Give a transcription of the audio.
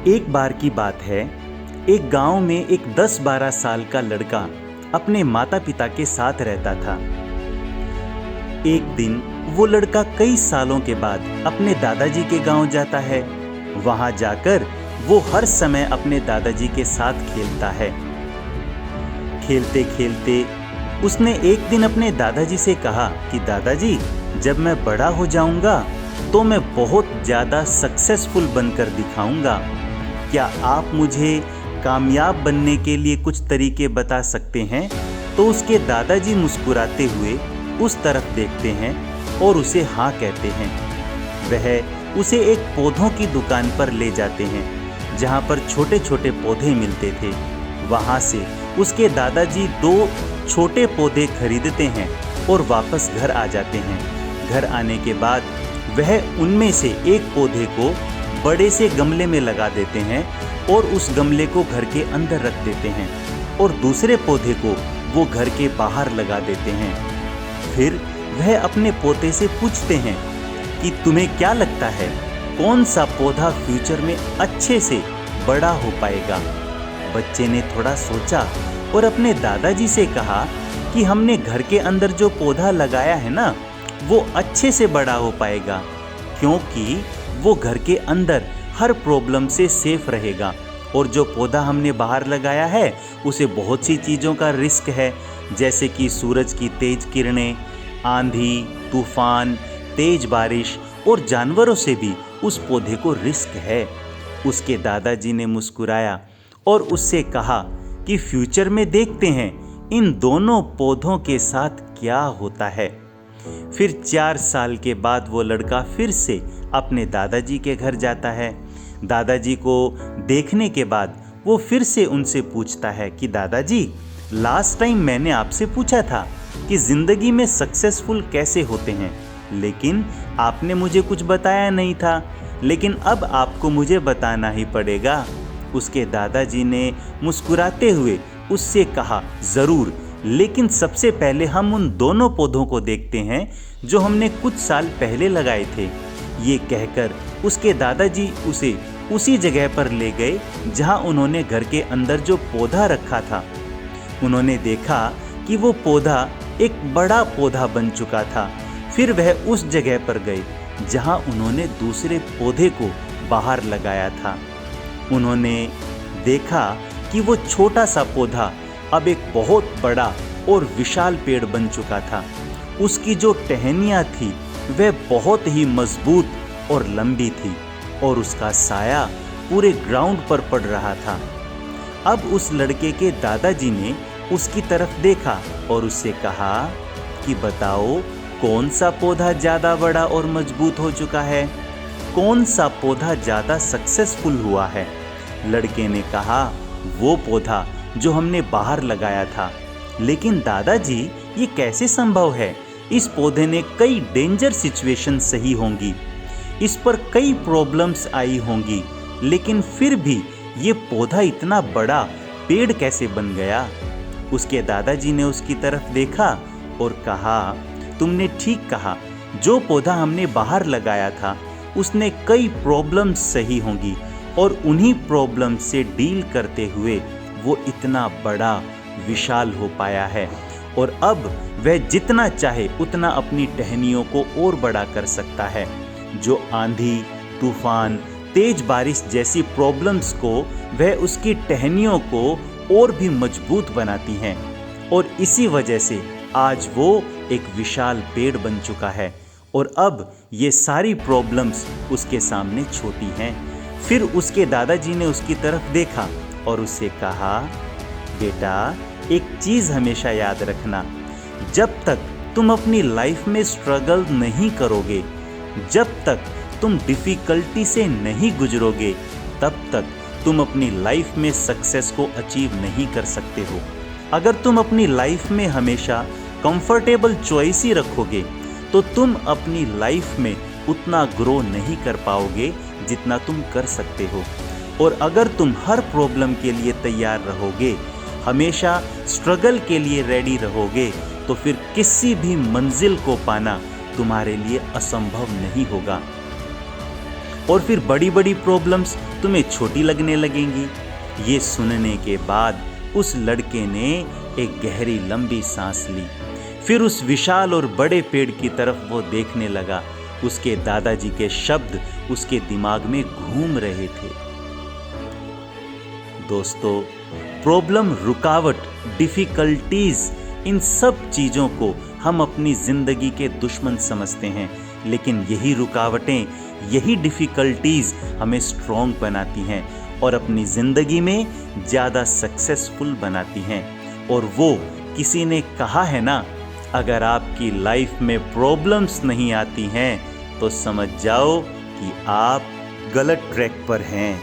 एक बार की बात है, एक गांव में एक 10-12 साल का लड़का अपने माता पिता के साथ रहता था। एक दिन वो लड़का कई सालों के बाद अपने दादाजी के गांव जाता है। वहां जाकर वो हर समय अपने दादाजी के साथ खेलता है। खेलते खेलते उसने एक दिन अपने दादाजी से कहा कि दादाजी, जब मैं बड़ा हो जाऊंगा तो मैं बहुत ज़्यादा सक्सेसफुल बनकर दिखाऊंगा। क्या आप मुझे कामयाब बनने के लिए कुछ तरीके बता सकते हैं? तो उसके दादाजी मुस्कुराते हुए उस तरफ देखते हैं और उसे हाँ कहते हैं। वह उसे एक पौधों की दुकान पर ले जाते हैं जहाँ पर छोटे छोटे पौधे मिलते थे। वहाँ से उसके दादाजी 2 छोटे पौधे खरीदते हैं और वापस घर आ जाते हैं। घर आने के बाद वह उनमें से एक पौधे को बड़े से गमले में लगा देते हैं और उस गमले को घर के अंदर रख देते हैं और दूसरे पौधे को वो घर के बाहर लगा देते हैं। फिर वह अपने पोते से पूछते हैं कि तुम्हें क्या लगता है, कौन सा पौधा फ्यूचर में अच्छे से बड़ा हो पाएगा? बच्चे ने थोड़ा सोचा और अपने दादाजी से कहा कि हमने घर के अंदर जो पौधा लगाया है ना, वो अच्छे से बड़ा हो पाएगा, क्योंकि वो घर के अंदर हर प्रॉब्लम से सेफ रहेगा। और जो पौधा हमने बाहर लगाया है उसे बहुत सी चीज़ों का रिस्क है, जैसे कि सूरज की तेज किरणें, आंधी, तूफान, तेज बारिश और जानवरों से भी उस पौधे को रिस्क है। उसके दादाजी ने मुस्कुराया और उससे कहा कि फ्यूचर में देखते हैं इन दोनों पौधों के साथ क्या होता है। फिर 4 साल के बाद वो लड़का फिर से अपने दादाजी के घर जाता है। दादाजी को देखने के बाद वो फिर से उनसे पूछता है कि दादाजी, लास्ट टाइम मैंने आपसे पूछा था कि ज़िंदगी में सक्सेसफुल कैसे होते हैं, लेकिन आपने मुझे कुछ बताया नहीं था, लेकिन अब आपको मुझे बताना ही पड़ेगा। उसके दादाजी ने मुस्कुराते हुए उससे कहा, ज़रूर, लेकिन सबसे पहले हम उन दोनों पौधों को देखते हैं जो हमने कुछ साल पहले लगाए थे। ये कहकर उसके दादाजी उसे उसी जगह पर ले गए जहां उन्होंने घर के अंदर जो पौधा रखा था। उन्होंने देखा कि वो पौधा एक बड़ा पौधा बन चुका था। फिर वह उस जगह पर गए जहां उन्होंने दूसरे पौधे को बाहर लगाया था। उन्होंने देखा कि वो छोटा सा पौधा अब एक बहुत बड़ा और विशाल पेड़ बन चुका था। उसकी जो टहनियाँ थी वह बहुत ही मजबूत और लंबी थी और उसका साया पूरे ग्राउंड पर पड़ रहा था। अब उस लड़के के दादाजी ने उसकी तरफ देखा और उससे कहा कि बताओ, कौन सा पौधा ज़्यादा बड़ा और मजबूत हो चुका है? कौन सा पौधा ज़्यादा सक्सेसफुल हुआ है? लड़के ने कहा, वो पौधा जो हमने बाहर लगाया था। लेकिन दादाजी, ये कैसे संभव है? इस पौधे ने कई डेंजर सिचुएशन सही होंगी, इस पर कई प्रॉब्लम्स आई होंगी, लेकिन फिर भी ये पौधा इतना बड़ा पेड़ कैसे बन गया? उसके दादाजी ने उसकी तरफ देखा और कहा, तुमने ठीक कहा, जो पौधा हमने बाहर लगाया था उसने कई प्रॉब्लम्स सही होंगी और उन्हीं प्रॉब्लम से डील करते हुए वो इतना बड़ा विशाल हो पाया है और अब वह जितना चाहे उतना अपनी टहनियों को और बड़ा कर सकता है। जो आंधी, तूफान, तेज बारिश जैसी प्रॉब्लम्स को वह उसकी टहनियों को और भी मजबूत बनाती हैं और इसी वजह से आज वो एक विशाल पेड़ बन चुका है और अब ये सारी प्रॉब्लम्स उसके सामने छोटी हैं। फिर उसके दादाजी ने उसकी तरफ देखा और उससे कहा, बेटा, एक चीज़ हमेशा याद रखना, जब तक तुम अपनी लाइफ में स्ट्रगल नहीं करोगे, जब तक तुम डिफ़िकल्टी से नहीं गुजरोगे, तब तक तुम अपनी लाइफ में सक्सेस को अचीव नहीं कर सकते हो। अगर तुम अपनी लाइफ में हमेशा कंफर्टेबल चॉइस ही रखोगे तो तुम अपनी लाइफ में उतना ग्रो नहीं कर पाओगे जितना तुम कर सकते हो। और अगर तुम हर प्रॉब्लम के लिए तैयार रहोगे, हमेशा स्ट्रगल के लिए रेडी रहोगे, तो फिर किसी भी मंजिल को पाना तुम्हारे लिए असंभव नहीं होगा। और फिर बड़ी बड़ी प्रॉब्लम्स तुम्हें छोटी लगने लगेंगी। ये सुनने के बाद उस लड़के ने एक गहरी लंबी सांस ली। फिर उस विशाल और बड़े पेड़ की तरफ वो देखने लगा। उसके दादाजी के शब्द उसके दिमाग में घूम रहे थे। दोस्तों, प्रॉब्लम, रुकावट, डिफिकल्टीज, इन सब चीजों को हम अपनी जिंदगी के दुश्मन समझते हैं, लेकिन यही रुकावटें, यही डिफिकल्टीज हमें स्ट्रॉन्ग बनाती हैं और अपनी जिंदगी में ज़्यादा सक्सेसफुल बनाती हैं। और वो किसी ने कहा है ना, अगर आपकी लाइफ में प्रॉब्लम्स नहीं आती हैं तो समझ जाओ कि आप गलत ट्रैक पर हैं।